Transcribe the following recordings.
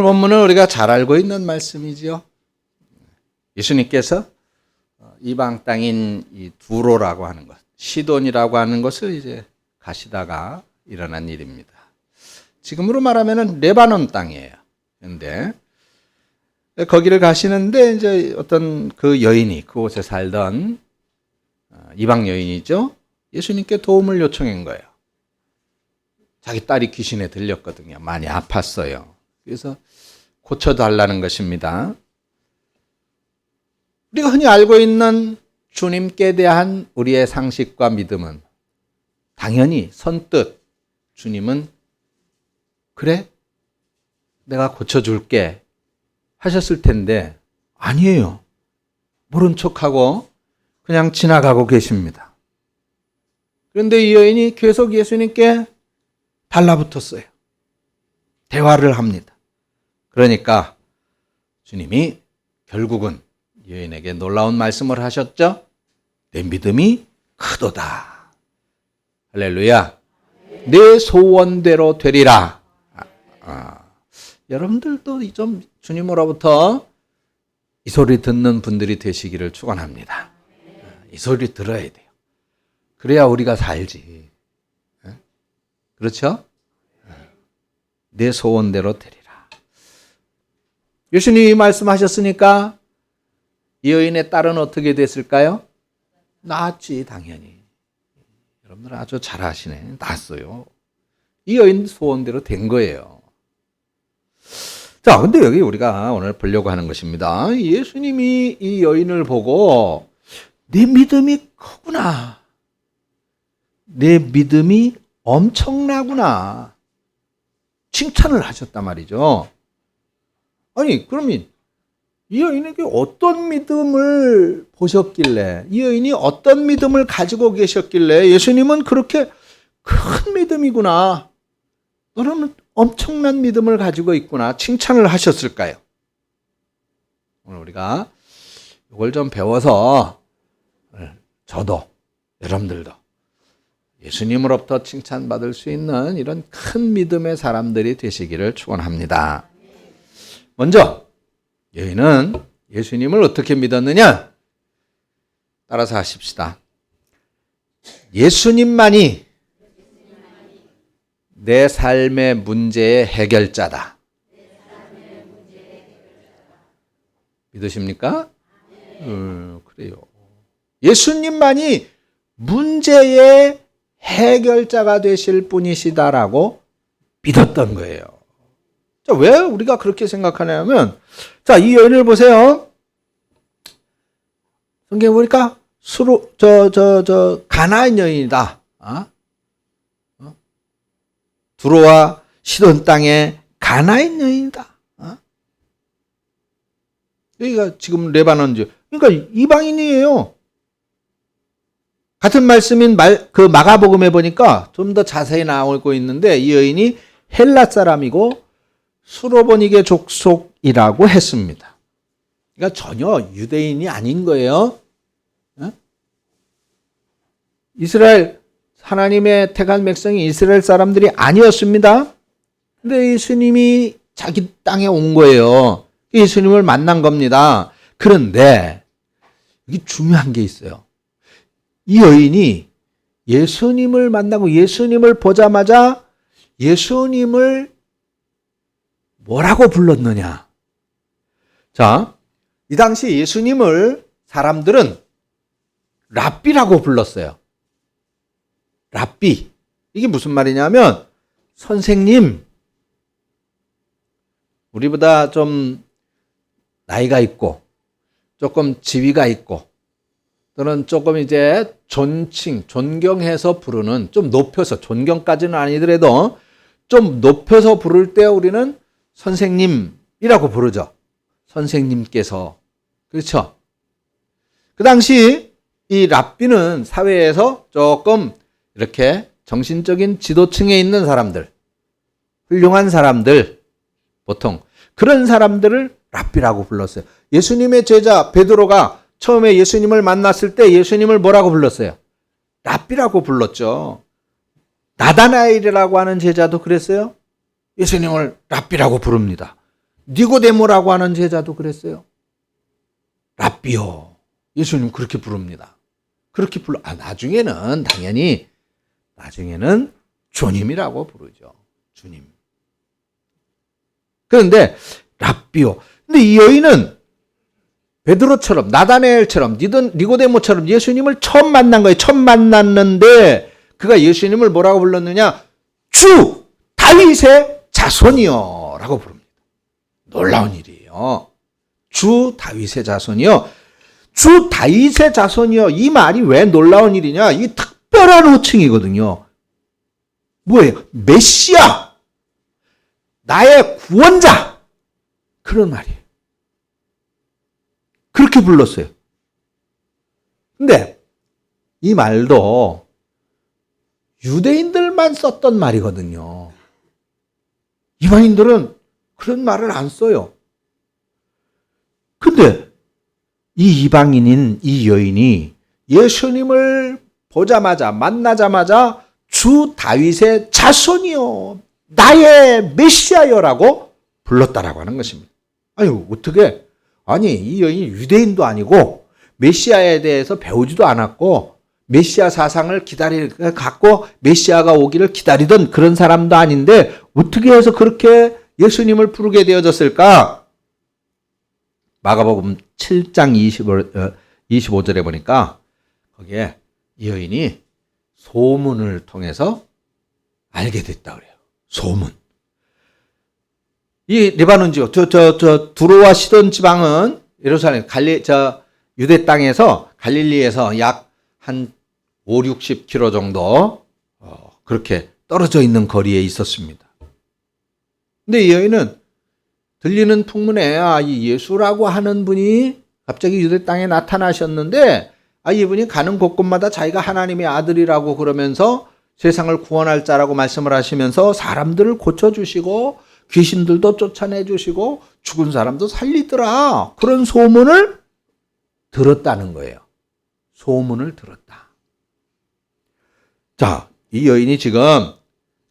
오늘 본문은 우리가 잘 알고 있는 말씀이지요. 예수님께서 이방 땅인 이 두로라고 하는 것, 시돈이라고 하는 것을 이제 가시다가 일어난 일입니다. 지금으로 말하면은 레바논 땅이에요. 그런데 거기를 가시는데 이제 어떤 그 여인이 그곳에 살던 이방 여인이죠. 예수님께 도움을 요청한 거예요. 자기 딸이 귀신에 들렸거든요. 많이 아팠어요. 그래서 고쳐달라는 것입니다. 우리가 흔히 알고 있는 주님께 대한 우리의 상식과 믿음은 당연히 선뜻 주님은 그래? 내가 고쳐줄게 하셨을 텐데 아니에요. 모른 척하고 그냥 지나가고 계십니다. 그런데 이 여인이 계속 예수님께 달라붙었어요. 대화를 합니다. 그러니까 주님이 결국은 여인에게 놀라운 말씀을 하셨죠. 내 믿음이 크도다. 할렐루야. 내 소원대로 되리라. 여러분들도 좀 주님으로부터 이 소리 듣는 분들이 되시기를 축원합니다. 이 소리 들어야 돼요. 그래야 우리가 살지. 그렇죠? 내 소원대로 되리라. 예수님이 말씀하셨으니까 이 여인의 딸은 어떻게 됐을까요? 낳았지, 당연히. 여러분들 아주 잘 아시네. 낳았어요. 이 여인 소원대로 된 거예요. 자, 근데 여기 우리가 오늘 보려고 하는 것입니다. 예수님이 이 여인을 보고 내 믿음이 크구나. 내 믿음이 엄청나구나. 칭찬을 하셨단 말이죠. 아니, 그러면 이 여인에게 어떤 믿음을 보셨길래, 이 여인이 어떤 믿음을 가지고 계셨길래 예수님은 그렇게 큰 믿음이구나, 너는 엄청난 믿음을 가지고 있구나 칭찬을 하셨을까요? 오늘 우리가 이걸 좀 배워서 저도 여러분들도 예수님으로부터 칭찬받을 수 있는 이런 큰 믿음의 사람들이 되시기를 축원합니다. 먼저 여인은 예수님을 어떻게 믿었느냐? 따라서 하십시다. 예수님만이 내 삶의 문제의 해결자다. 믿으십니까? 그래요. 예수님만이 문제의 해결자가 되실 분이시다라고 믿었던 거예요. 자, 왜 우리가 그렇게 생각하냐면, 자, 이 여인을 보세요. 성경에 보니까 가나안 여인이다. 두로와 시돈 땅의 가나안 여인이다. 여기가 지금 레바논이죠. 그러니까 이방인이에요. 같은 말씀인 그 마가복음에 보니까 좀 더 자세히 나오고 있는데 이 여인이 헬라 사람이고 수로보니게 족속이라고 했습니다. 그러니까 전혀 유대인이 아닌 거예요. 이스라엘 하나님의 택한 백성이 이스라엘 사람들이 아니었습니다. 근데 예수님이 자기 땅에 온 거예요. 예수님을 만난 겁니다. 그런데 여기 중요한 게 있어요. 이 여인이 예수님을 만나고 예수님을 보자마자 예수님을 뭐라고 불렀느냐? 자, 이 당시 예수님을 사람들은 랍비라고 불렀어요. 랍비. 이게 무슨 말이냐면 선생님, 우리보다 좀 나이가 있고 조금 지위가 있고 또는 조금 이제 존경해서 부르는, 좀 높여서, 존경까지는 아니더라도 좀 높여서 부를 때 우리는 선생님이라고 부르죠. 선생님께서. 그렇죠? 그 당시 이 랍비는 사회에서 조금 이렇게 정신적인 지도층에 있는 사람들, 훌륭한 사람들, 보통 그런 사람들을 랍비라고 불렀어요. 예수님의 제자 베드로가 처음에 예수님을 만났을 때 예수님을 뭐라고 불렀어요? 랍비라고 불렀죠. 나다나엘이라고 하는 제자도 그랬어요. 예수님을 랍비라고 부릅니다. 니고데모라고 하는 제자도 그랬어요. 랍비요. 예수님 그렇게 부릅니다. 그렇게 불러. 나중에는 당연히 주님이라고 부르죠. 주님. 그런데 랍비요. 근데 이 여인은 베드로처럼 나다나엘처럼 니고데모처럼 예수님을 처음 만난 거예요. 처음 만났는데 그가 예수님을 뭐라고 불렀느냐? 주 다윗의 자손이요 라고 부릅니다. 놀라운 일이에요. 주 다윗의 자손이요. 주 다윗의 자손이요. 이 말이 왜 놀라운 일이냐? 이 특별한 호칭이거든요. 뭐예요? 메시아, 나의 구원자, 그런 말이에요. 그렇게 불렀어요. 근데 이 말도 유대인들만 썼던 말이거든요. 이방인들은 그런 말을 안 써요. 근데 이 이방인인 이 여인이 예수님을 보자마자 만나자마자 주 다윗의 자손이요, 나의 메시아여라고 불렀다라고 하는 것입니다. 아니 어떻게? 아니 이 여인이 유대인도 아니고 메시아에 대해서 배우지도 않았고 메시아 사상을 갖고 메시아가 오기를 기다리던 그런 사람도 아닌데 어떻게 해서 그렇게 예수님을 부르게 되어졌을까? 마가복음 7장 25절에 보니까 거기에 이 여인이 소문을 통해서 알게 됐다 그래요. 소문. 이 리바논 지역, 두로와 시돈 지방은 예루살렘, 유대 땅에서 갈릴리에서 약 한 5, 60km 정도 그렇게 떨어져 있는 거리에 있었습니다. 근데 이 여인은 들리는 풍문에 이 예수라고 하는 분이 갑자기 유대 땅에 나타나셨는데 이분이 가는 곳곳마다 자기가 하나님의 아들이라고 그러면서 세상을 구원할 자라고 말씀을 하시면서 사람들을 고쳐주시고 귀신들도 쫓아내주시고 죽은 사람도 살리더라. 그런 소문을 들었다는 거예요. 소문을 들었다. 자, 이 여인이 지금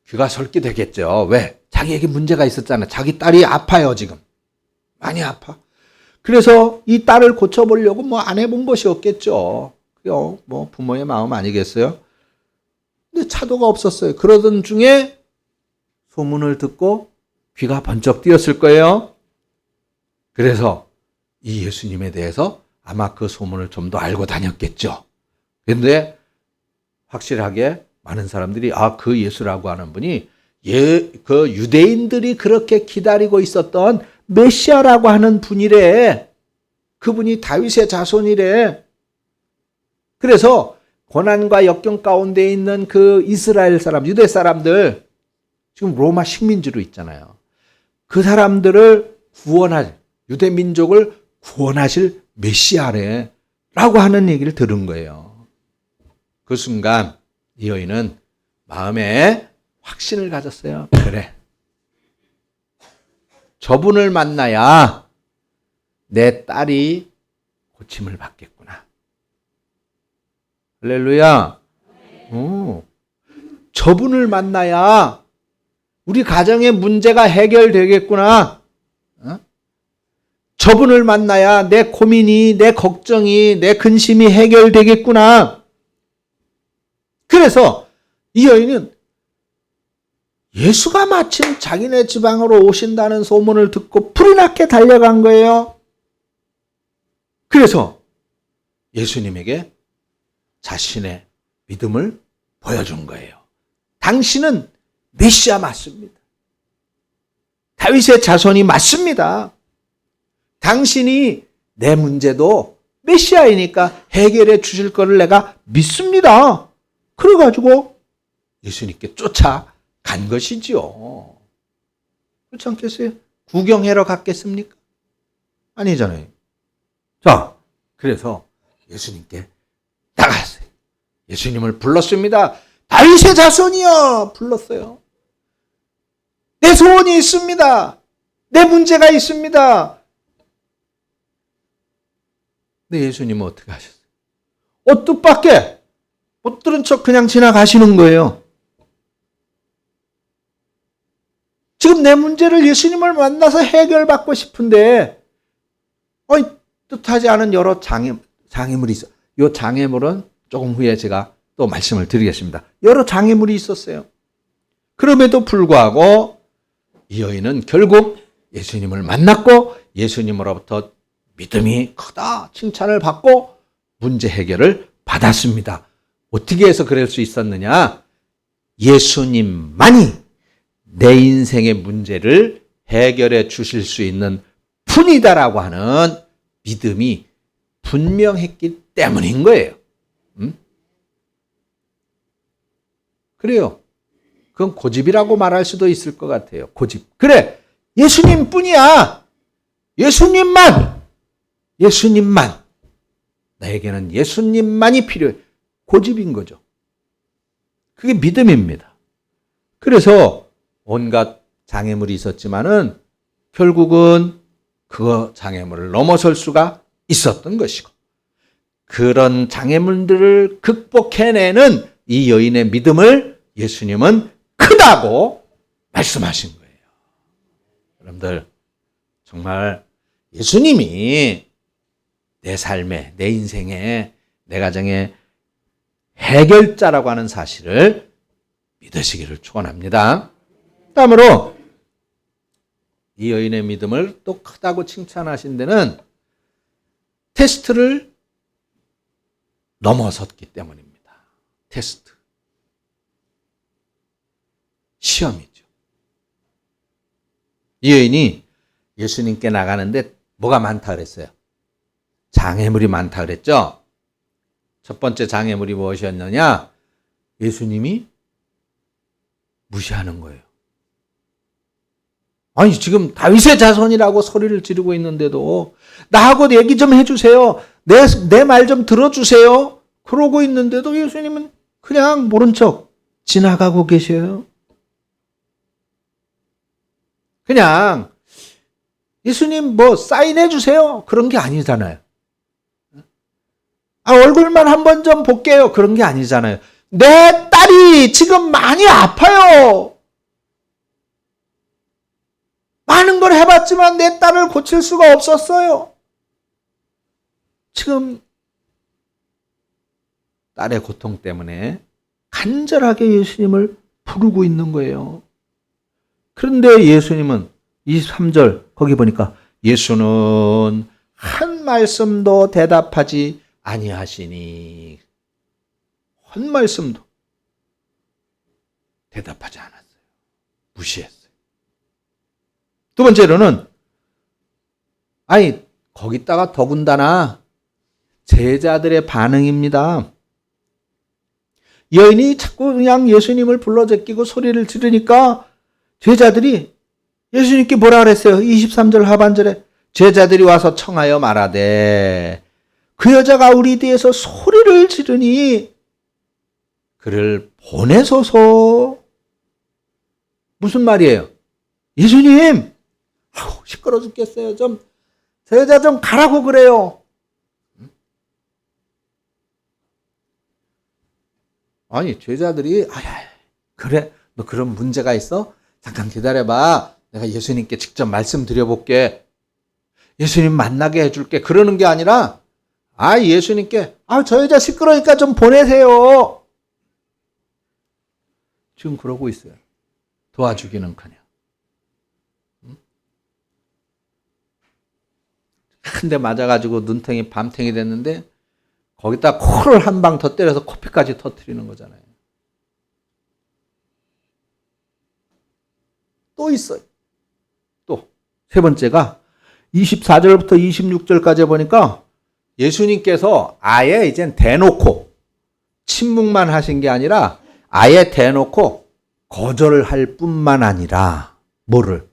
귀가 설기되겠죠. 왜? 자기에게 문제가 있었잖아요. 자기 딸이 아파요, 지금. 많이 아파. 그래서 이 딸을 고쳐보려고 안 해본 것이 없겠죠. 부모의 마음 아니겠어요? 근데 차도가 없었어요. 그러던 중에 소문을 듣고 귀가 번쩍 뜨였을 거예요. 그래서 이 예수님에 대해서 아마 그 소문을 좀 더 알고 다녔겠죠. 그런데 확실하게 많은 사람들이 그 예수라고 하는 분이 그 유대인들이 그렇게 기다리고 있었던 메시아라고 하는 분이래. 그분이 다윗의 자손이래. 그래서 고난과 역경 가운데 있는 그 이스라엘 사람, 유대 사람들, 지금 로마 식민지로 있잖아요. 그 사람들을 구원할, 유대 민족을 구원하실 메시아래 라고 하는 얘기를 들은 거예요. 그 순간 이 여인은 마음에 확신을 가졌어요. 그래, 저분을 만나야 내 딸이 고침을 받겠구나. 할렐루야. 저분을 만나야 우리 가정의 문제가 해결되겠구나. 저분을 만나야 내 고민이, 내 걱정이, 내 근심이 해결되겠구나. 그래서 이 여인은 예수가 마침 자기네 지방으로 오신다는 소문을 듣고 불이 나게 달려간 거예요. 그래서 예수님에게 자신의 믿음을 보여준 거예요. 당신은 메시아 맞습니다. 다윗의 자손이 맞습니다. 당신이 내 문제도 메시아이니까 해결해 주실 거를 내가 믿습니다. 그래가지고 예수님께 쫓아간 것이지요. 그렇지 않겠어요? 구경하러 갔겠습니까? 아니잖아요. 자, 그래서 예수님께 나갔어요. 예수님을 불렀습니다. 다윗의 자손이여 불렀어요. 내 소원이 있습니다. 내 문제가 있습니다. 근데 예수님은 어떻게 하셨어요? 뜻밖에 못 들은 척 그냥 지나가시는 거예요. 지금 내 문제를 예수님을 만나서 해결받고 싶은데 뜻하지 않은 여러 장애물이 있어. 이 장애물은 조금 후에 제가 또 말씀을 드리겠습니다. 여러 장애물이 있었어요. 그럼에도 불구하고 이 여인은 결국 예수님을 만났고 예수님으로부터 믿음이 크다 칭찬을 받고 문제 해결을 받았습니다. 어떻게 해서 그럴 수 있었느냐? 예수님만이 내 인생의 문제를 해결해 주실 수 있는 분이다라고 하는 믿음이 분명했기 때문인 거예요. 그래요. 그건 고집이라고 말할 수도 있을 것 같아요. 고집. 그래, 예수님 뿐이야. 예수님만. 나에게는 예수님만이 필요해. 고집인 거죠. 그게 믿음입니다. 그래서 온갖 장애물이 있었지만은 결국은 그 장애물을 넘어설 수가 있었던 것이고, 그런 장애물들을 극복해내는 이 여인의 믿음을 예수님은 크다고 말씀하신 거예요. 여러분들, 정말 예수님이 내 삶에, 내 인생에, 내 가정에 해결자라고 하는 사실을 믿으시기를 축원합니다. 다음으로 이 여인의 믿음을 또 크다고 칭찬하신 데는 테스트를 넘어섰기 때문입니다. 테스트. 시험이죠. 이 여인이 예수님께 나가는데 뭐가 많다 그랬어요? 장애물이 많다 그랬죠? 첫 번째 장애물이 무엇이었느냐? 예수님이 무시하는 거예요. 아니, 지금 다윗의 자손이라고 소리를 지르고 있는데도 나하고 얘기 좀 해주세요. 내 말 좀 들어주세요. 그러고 있는데도 예수님은 그냥 모른 척 지나가고 계셔요. 그냥 예수님 뭐 사인해 주세요. 그런 게 아니잖아요. 얼굴만 한번 좀 볼게요. 그런 게 아니잖아요. 내 딸이 지금 많이 아파요. 많은 걸 해봤지만 내 딸을 고칠 수가 없었어요. 지금 딸의 고통 때문에 간절하게 예수님을 부르고 있는 거예요. 그런데 예수님은 23절 거기 보니까 예수는 한 말씀도 대답하지 아니하시니, 한 말씀도 대답하지 않았어요. 무시했어요. 두 번째로는 거기다가 더군다나 제자들의 반응입니다. 여인이 자꾸 그냥 예수님을 불러 제끼고 소리를 지르니까 제자들이 예수님께 뭐라 그랬어요? 23절 하반절에 제자들이 와서 청하여 말하되 그 여자가 우리 뒤에서 소리를 지르니 그를 보내소서. 무슨 말이에요? 예수님, 시끄러 죽겠어요. 저 여자 좀 가라고 그래요. 아니, 제자들이 그래, 너 그런 문제가 있어? 잠깐 기다려봐. 내가 예수님께 직접 말씀드려볼게. 예수님 만나게 해줄게. 그러는 게 아니라 예수님께 저 여자 시끄러우니까 좀 보내세요. 지금 그러고 있어요. 도와주기는커녕. 한 대 맞아가지고 눈탱이 밤탱이 됐는데 거기다 코를 한 방 더 때려서 코피까지 터뜨리는 거잖아요. 또 있어요. 또 세 번째가 24절부터 26절까지 보니까 예수님께서 아예 이젠 대놓고 침묵만 하신 게 아니라 아예 대놓고 거절을 할 뿐만 아니라 뭐를?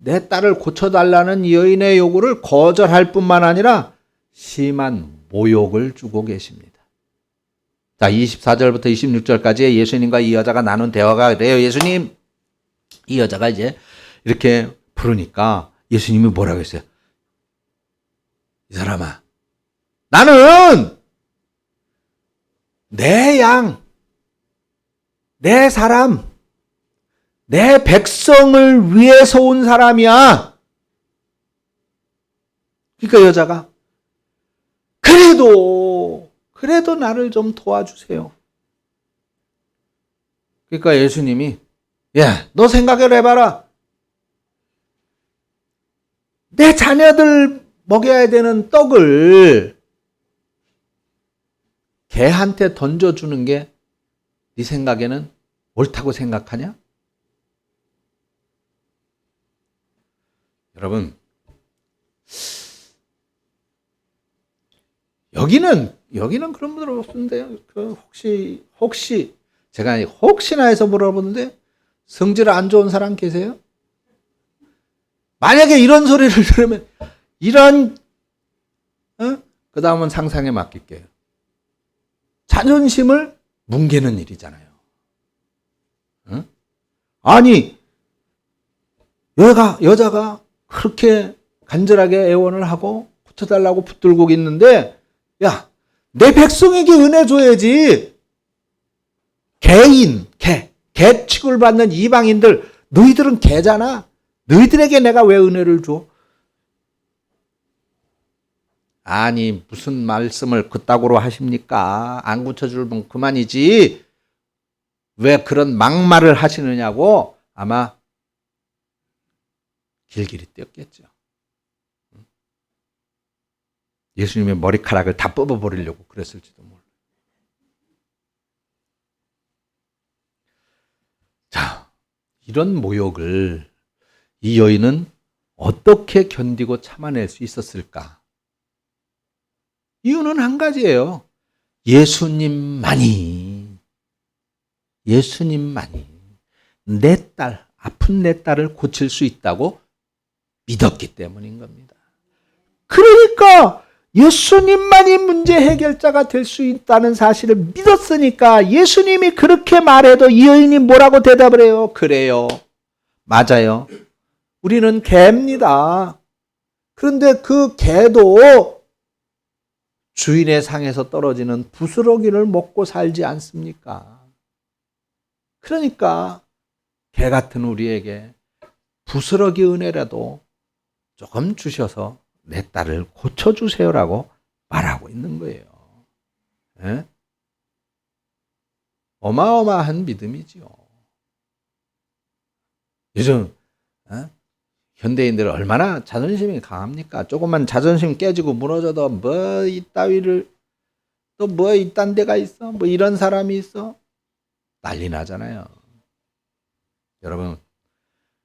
내 딸을 고쳐달라는 이 여인의 요구를 거절할 뿐만 아니라 심한 모욕을 주고 계십니다. 자, 24절부터 26절까지 예수님과 이 여자가 나눈 대화가 그래요. 예수님, 이 여자가 이제 이렇게 부르니까 예수님이 뭐라고 했어요? 이 사람아, 나는 내 양, 내 사람, 내 백성을 위해서 온 사람이야. 그러니까 여자가 그래도 나를 좀 도와주세요. 그러니까 예수님이 너 생각을 해봐라. 내 자녀들 먹여야 되는 떡을 개한테 던져주는 게 네 생각에는 옳다고 생각하냐? 여러분, 여기는 그런 분들 없는데요. 혹시 제가 혹시나 해서 물어보는데 성질 안 좋은 사람 계세요? 만약에 이런 소리를 들으면 그 다음은 상상에 맡길게요. 자존심을 뭉개는 일이잖아요. 아니 여자가 그렇게 간절하게 애원을 하고 붙어달라고 붙들고 있는데 내 백성에게 은혜 줘야지. 개 취급을 받는 이방인들, 너희들은 개잖아. 너희들에게 내가 왜 은혜를 줘? 아니 무슨 말씀을 그따구로 하십니까? 안 고쳐주면 그만이지. 왜 그런 막말을 하시느냐고 아마 길길이 뛰었겠죠. 예수님의 머리카락을 다 뽑아버리려고 그랬을지도 몰라요. 자, 이런 모욕을 이 여인은 어떻게 견디고 참아낼 수 있었을까? 이유는 한 가지예요. 예수님만이 아픈 내 딸을 고칠 수 있다고 믿었기 때문인 겁니다. 그러니까 예수님만이 문제 해결자가 될 수 있다는 사실을 믿었으니까 예수님이 그렇게 말해도 이 여인이 뭐라고 대답을 해요? 그래요. 맞아요. 우리는 개입니다. 그런데 그 개도 주인의 상에서 떨어지는 부스러기를 먹고 살지 않습니까? 그러니까 개 같은 우리에게 부스러기 은혜라도 조금 주셔서 내 딸을 고쳐주세요라고 말하고 있는 거예요. 에? 어마어마한 믿음이지요. 요즘 현대인들 얼마나 자존심이 강합니까? 조금만 자존심 깨지고 무너져도 뭐 이따위를 또 뭐 이딴 데가 있어? 뭐 이런 사람이 있어? 난리 나잖아요. 여러분,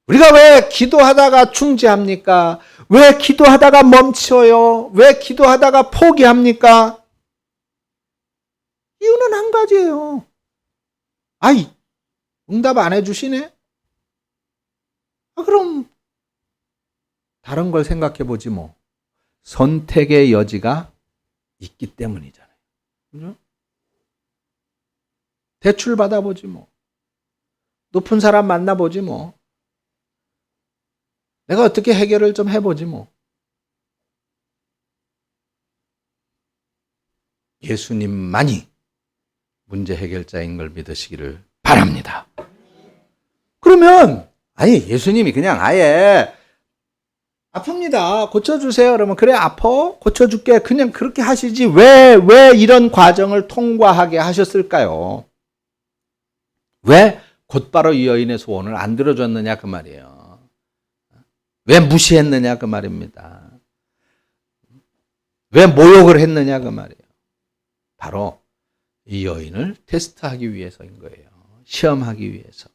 우리가 왜 기도하다가 중지합니까? 왜 기도하다가 멈춰요? 왜 기도하다가 포기합니까? 이유는 한 가지예요. 응답 안 해주시네? 그럼 다른 걸 생각해 보지 뭐. 선택의 여지가 있기 때문이잖아요. 그죠? 대출 받아보지 뭐. 높은 사람 만나보지 뭐. 내가 어떻게 해결을 좀 해보지 뭐. 예수님만이 문제 해결자인 걸 믿으시기를 바랍니다. 그러면 예수님이 그냥 아예 아픕니다. 고쳐주세요. 그러면 그래 아파? 고쳐줄게. 그냥 그렇게 하시지. 왜 이런 과정을 통과하게 하셨을까요? 왜 곧바로 이 여인의 소원을 안 들어줬느냐 그 말이에요. 왜 무시했느냐 그 말입니다. 왜 모욕을 했느냐 그 말이에요. 바로 이 여인을 테스트하기 위해서인 거예요. 시험하기 위해서.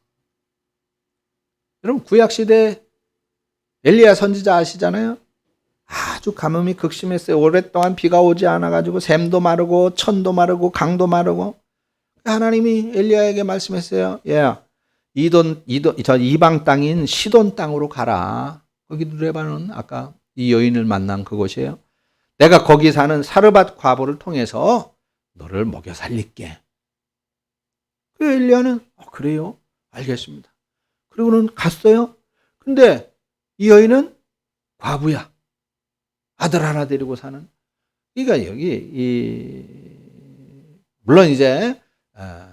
여러분 구약시대 엘리야 선지자 아시잖아요? 아주 가뭄이 극심했어요. 오랫동안 비가 오지 않아가지고 샘도 마르고 천도 마르고 강도 마르고 하나님이 엘리야에게 말씀했어요. 저 이방 땅인 시돈 땅으로 가라. 거기 레바논 아까 이 여인을 만난 그곳이에요. 내가 거기 사는 사르밧 과부를 통해서 너를 먹여 살릴게. 그 엘리야는 그래요? 알겠습니다. 그리고는 갔어요. 근데 이 여인은 과부야. 아들 하나 데리고 사는. 그러니까 물론 이제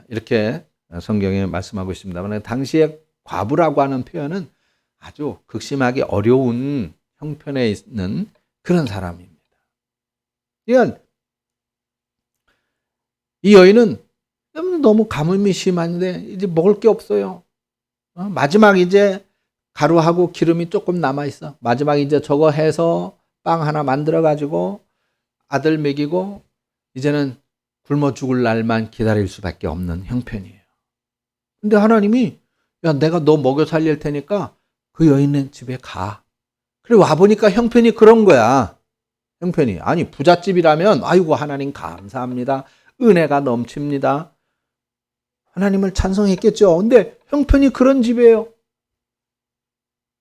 이렇게 성경에 말씀하고 있습니다만 당시에 과부라고 하는 표현은 아주 극심하게 어려운 형편에 있는 그런 사람입니다. 그러니까 이 여인은 너무 가뭄이 심한데 이제 먹을 게 없어요. 마지막 이제 가루하고 기름이 조금 남아있어. 마지막 이제 저거 해서 빵 하나 만들어가지고 아들 먹이고 이제는 굶어 죽을 날만 기다릴 수밖에 없는 형편이에요. 근데 하나님이 야, 내가 너 먹여 살릴 테니까 그 여인의 집에 가. 그래 와보니까 형편이 그런 거야. 형편이. 아니 부잣집이라면 아이고 하나님 감사합니다. 은혜가 넘칩니다. 하나님을 찬송했겠죠. 근데 형편이 그런 집이에요.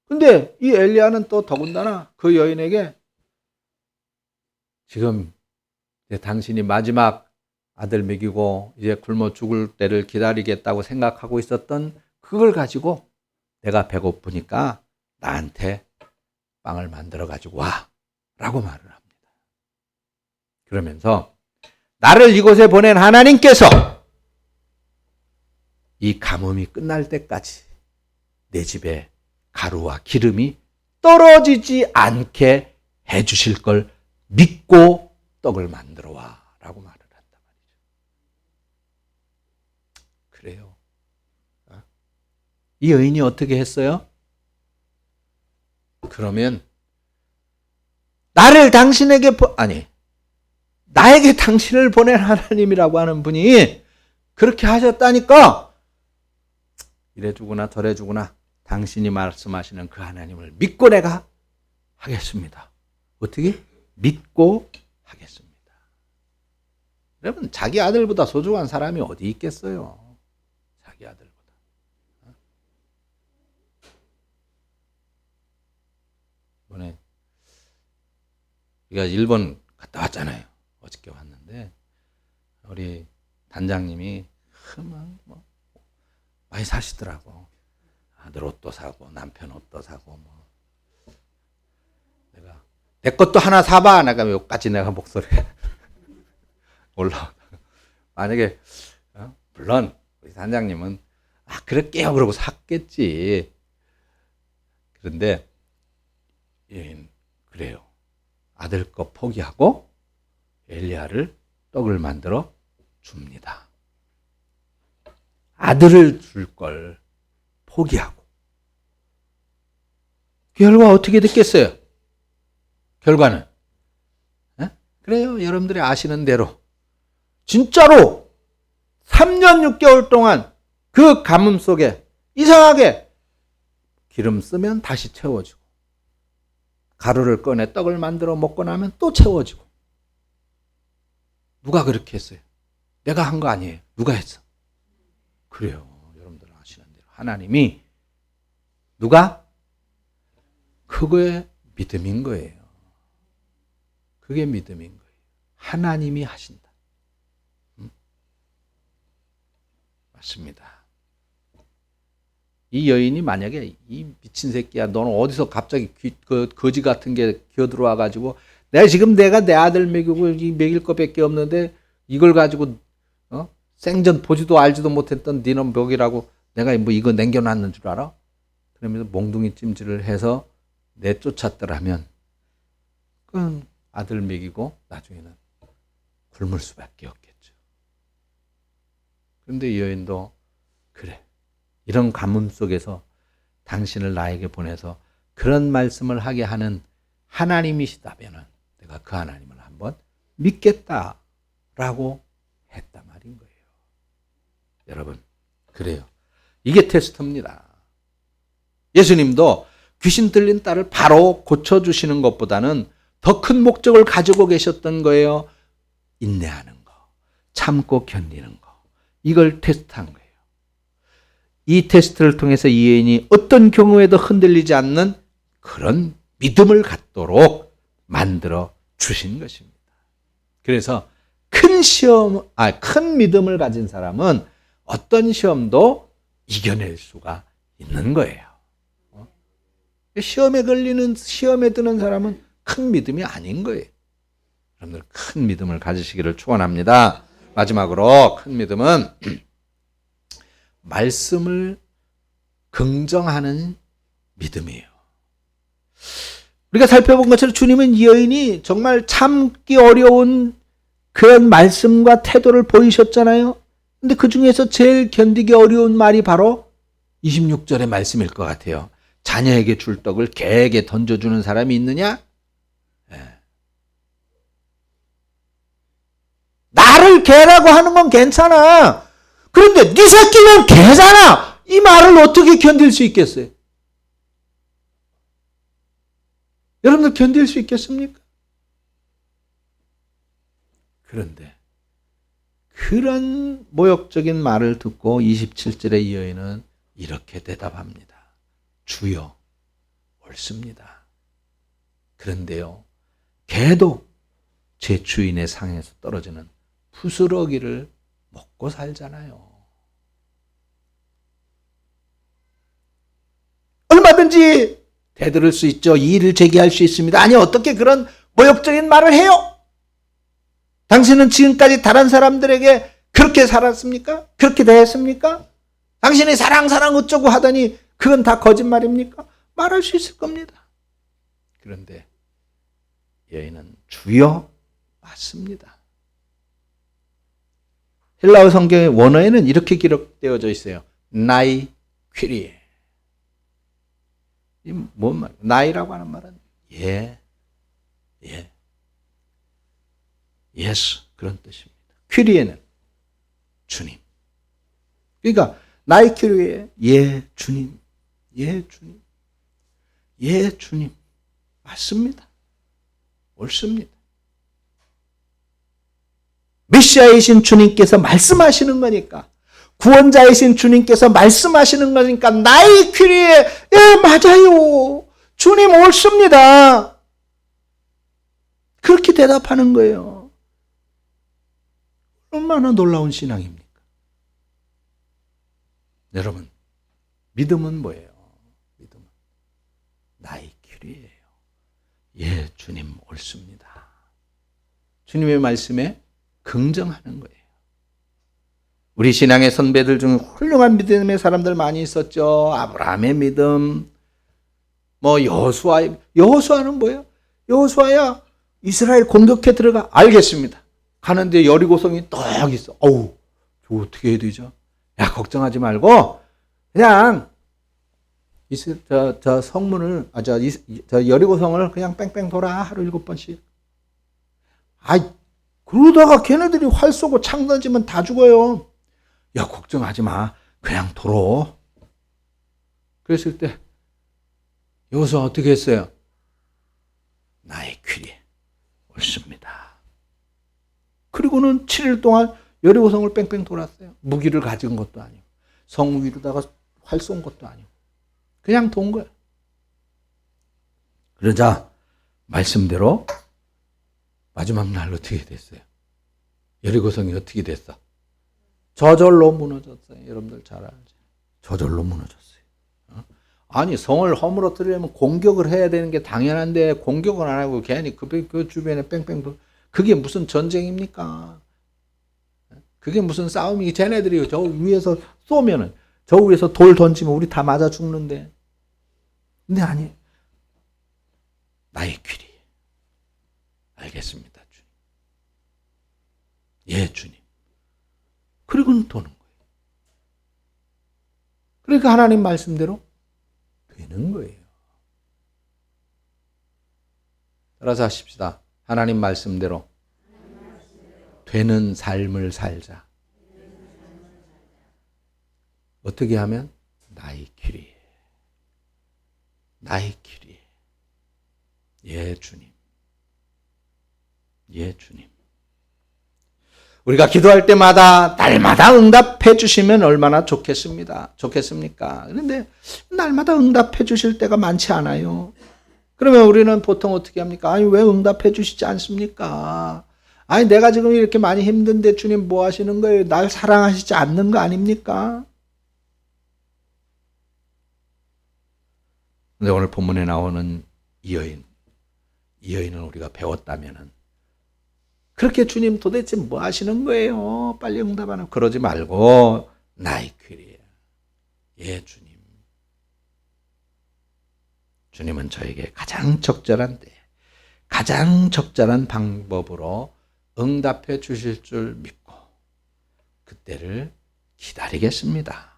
근데 이 엘리야는 또 더군다나 그 여인에게 지금 당신이 마지막 아들 먹이고 이제 굶어 죽을 때를 기다리겠다고 생각하고 있었던 그걸 가지고 내가 배고프니까 나한테 빵을 만들어 가지고 와 라고 말을 합니다. 그러면서 나를 이곳에 보낸 하나님께서 이 가뭄이 끝날 때까지 내 집에 가루와 기름이 떨어지지 않게 해주실 걸 믿고 떡을 만들어 와 라고 말을 한단 말이죠. 그래요. 이 여인이 어떻게 했어요? 그러면 나에게 당신을 보낸 하나님이라고 하는 분이 그렇게 하셨다니까 이래주구나 저래주구나 당신이 말씀하시는 그 하나님을 믿고 내가 하겠습니다. 어떻게? 믿고 하겠습니다. 여러분 자기 아들보다 소중한 사람이 어디 있겠어요? 자기 아들보다. 이번에 우리가 일본 갔다 왔잖아요. 어저께 왔는데 우리 단장님이 많이 사시더라고. 아들 옷도 사고 남편 옷도 사고 내가 내 것도 하나 사봐. 내가 여기까지 내가 목소리 올라오다가 만약에 물론 우리 단장님은 그럴게요 그러고 샀겠지. 그런데 그래요. 아들 거 포기하고 엘리야를 떡을 만들어 줍니다. 아들을 줄 걸 포기하고. 결과 어떻게 됐겠어요? 결과는 그래요. 여러분들이 아시는 대로 진짜로 3년 6개월 동안 그 가뭄 속에 이상하게 기름 쓰면 다시 채워지고 가루를 꺼내 떡을 만들어 먹고 나면 또 채워지고. 누가 그렇게 했어요? 내가 한 거 아니에요. 누가 했어? 그래요. 여러분들 아시는 대로 하나님이 누가? 그거의 믿음인 거예요. 그게 믿음인 거예요. 하나님이 하신다. 맞습니다. 이 여인이 만약에 이 미친 새끼야 너는 어디서 갑자기 거지 같은 게 기어들어와 가지고 내가 내 아들 먹이고 먹일 거밖에 없는데 이걸 가지고 생전 보지도 알지도 못했던 니는 먹이라고 내가 이거 남겨놨는 줄 알아? 그러면서 몽둥이 찜질을 해서 내쫓았더라면 그건 아들 먹이고 나중에는 굶을 수밖에 없겠죠. 그런데 이 여인도 그래. 이런 가뭄 속에서 당신을 나에게 보내서 그런 말씀을 하게 하는 하나님이시다면 내가 그 하나님을 한번 믿겠다라고 했단 말인 거예요. 여러분, 그래요. 이게 테스트입니다. 예수님도 귀신 들린 딸을 바로 고쳐주시는 것보다는 더 큰 목적을 가지고 계셨던 거예요. 인내하는 거, 참고 견디는 거. 이걸 테스트한 거예요. 이 테스트를 통해서 이 여인이 어떤 경우에도 흔들리지 않는 그런 믿음을 갖도록 만들어 주신 것입니다. 그래서 큰 믿음을 가진 사람은 어떤 시험도 이겨낼 수가 있는 거예요. 시험에 드는 사람은 큰 믿음이 아닌 거예요. 여러분들 큰 믿음을 가지시기를 축원합니다. 마지막으로 큰 믿음은 말씀을 긍정하는 믿음이에요. 우리가 살펴본 것처럼 주님은 이 여인이 정말 참기 어려운 그런 말씀과 태도를 보이셨잖아요. 근데 그 중에서 제일 견디기 어려운 말이 바로 26절의 말씀일 것 같아요. 자녀에게 줄 떡을 개에게 던져주는 사람이 있느냐? 나를 개라고 하는 건 괜찮아. 그런데 네 새끼는 개잖아. 이 말을 어떻게 견딜 수 있겠어요? 여러분들 견딜 수 있겠습니까? 그런데 그런 모욕적인 말을 듣고 27절의 이 여인은 이렇게 대답합니다. 주여, 옳습니다. 그런데요, 개도 제 주인의 상에서 떨어지는 부스러기를 먹고 살잖아요. 얼마든지 대들을 수 있죠. 이의를 제기할 수 있습니다. 아니, 어떻게 그런 모욕적인 말을 해요? 당신은 지금까지 다른 사람들에게 그렇게 살았습니까? 그렇게 대했습니까? 당신이 사랑 어쩌고 하더니 그건 다 거짓말입니까? 말할 수 있을 겁니다. 그런데 여인은 주여, 맞습니다. 헬라어 성경의 원어에는 이렇게 기록되어져 있어요. 나이 퀴리에. 이 뭔 말? 나이라고 하는 말은 예수, 그런 뜻입니다. 퀴리에는 주님. 그러니까 나이 퀴리에 주님, 주님, 맞습니다. 옳습니다. 메시아이신 주님께서 말씀하시는 거니까, 구원자이신 주님께서 말씀하시는 거니까 나의 퀴리에 맞아요. 주님 옳습니다. 그렇게 대답하는 거예요. 얼마나 놀라운 신앙입니까? 여러분, 믿음은 뭐예요? 믿음은 나의 퀴리예요. 주님 옳습니다. 주님의 말씀에 긍정하는 거예요. 우리 신앙의 선배들 중 훌륭한 믿음의 사람들 많이 있었죠. 아브라함의 믿음, 여호수아는 뭐예요? 여호수아야, 이스라엘 공격해 들어가. 알겠습니다. 가는데 여리고성이 딱 있어. 어우, 저 어떻게 해야 되죠? 야, 걱정하지 말고 그냥 저 성문을, 저 여리고성을 그냥 뺑뺑 돌아. 하루 7번씩. 그러다가 걔네들이 활 쏘고 창 던지면 다 죽어요. 야, 걱정하지 마. 그냥 돌어. 그랬을 때 여호수아 어떻게 했어요? 나의 퀴리 옳습니다. 그리고는 7일 동안 여리고성을 뺑뺑 돌았어요. 무기를 가진 것도 아니고, 성 위로다가 활 쏜 것도 아니고, 그냥 돈 거예요. 그러자 말씀대로 마지막 날 어떻게 됐어요? 여리고성이 어떻게 됐어? 저절로 무너졌어요. 여러분들 잘 알죠? 저절로 무너졌어요. 아니, 성을 허물어뜨리려면 공격을 해야 되는 게 당연한데 공격을 안 하고 괜히 그 주변에 뺑뺑 돌. 그게 무슨 전쟁입니까? 그게 무슨 싸움이? 쟤네들이 저 위에서 쏘면은, 저 위에서 돌 던지면 우리 다 맞아 죽는데. 근데 아니, 나의 퀴리. 알겠습니다, 주님. 주님. 그리고는 도는 거예요. 그러니까 하나님 말씀대로 되는 거예요. 따라서 하십시다. 하나님 말씀대로 되는 삶을 살자. 어떻게 하면? 나의 퀴리. 나의 퀴리. 주님. 주님. 우리가 기도할 때마다 날마다 응답해 주시면 얼마나 좋겠습니까? 그런데 날마다 응답해 주실 때가 많지 않아요. 그러면 우리는 보통 어떻게 합니까? 아니, 왜 응답해 주시지 않습니까? 아니, 내가 지금 이렇게 많이 힘든데 주님 뭐 하시는 거예요? 날 사랑하시지 않는 거 아닙니까? 근데 오늘 본문에 나오는 이 여인을 우리가 배웠다면은, 그렇게 주님 도대체 뭐 하시는 거예요? 빨리 응답하는. 그러지 말고 나의 퀴리에 주님, 주님은 저에게 가장 적절한 때, 가장 적절한 방법으로 응답해 주실 줄 믿고 그때를 기다리겠습니다.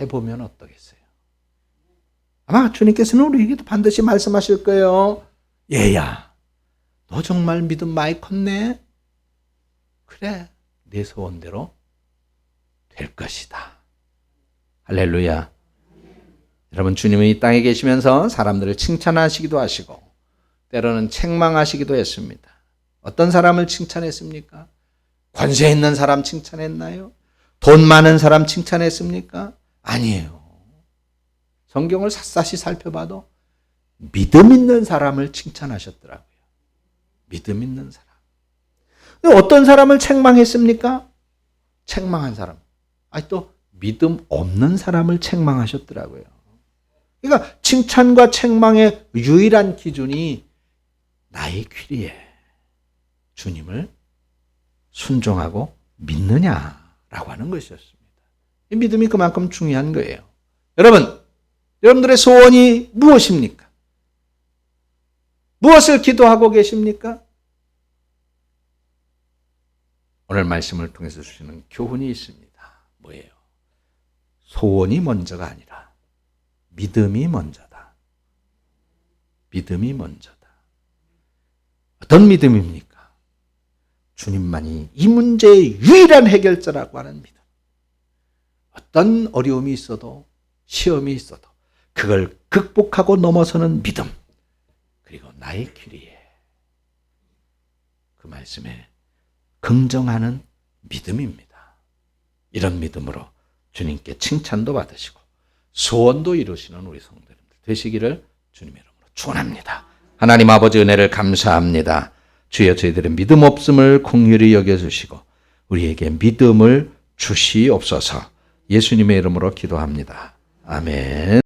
해보면 어떠겠어요? 아마 주님께서는 우리에게도 반드시 말씀하실 거예요. 얘야, 너 정말 믿음 많이 컸네? 그래, 내 소원대로 될 것이다. 할렐루야. 여러분, 주님은 이 땅에 계시면서 사람들을 칭찬하시기도 하시고 때로는 책망하시기도 했습니다. 어떤 사람을 칭찬했습니까? 권세 있는 사람 칭찬했나요? 돈 많은 사람 칭찬했습니까? 아니에요. 성경을 샅샅이 살펴봐도 믿음 있는 사람을 칭찬하셨더라고요. 믿음 있는 사람. 어떤 사람을 책망했습니까? 책망한 사람. 아니, 또 믿음 없는 사람을 책망하셨더라고요. 그러니까 칭찬과 책망의 유일한 기준이 나의 귀리에 주님을 순종하고 믿느냐라고 하는 것이었습니다. 이 믿음이 그만큼 중요한 거예요. 여러분들의 소원이 무엇입니까? 무엇을 기도하고 계십니까? 오늘 말씀을 통해서 주시는 교훈이 있습니다. 뭐예요? 소원이 먼저가 아니라 믿음이 먼저다. 믿음이 먼저다. 어떤 믿음입니까? 주님만이 이 문제의 유일한 해결자라고 하는 믿음. 어떤 어려움이 있어도 시험이 있어도 그걸 극복하고 넘어서는 믿음. 그리고 나의 길이에 그 말씀에 긍정하는 믿음입니다. 이런 믿음으로 주님께 칭찬도 받으시고 소원도 이루시는 우리 성도님들 되시기를 주님의 이름으로 축원합니다. 하나님 아버지 은혜를 감사합니다. 주여 저희들의 믿음 없음을 긍휼히 여겨주시고 우리에게 믿음을 주시옵소서. 예수님의 이름으로 기도합니다. 아멘.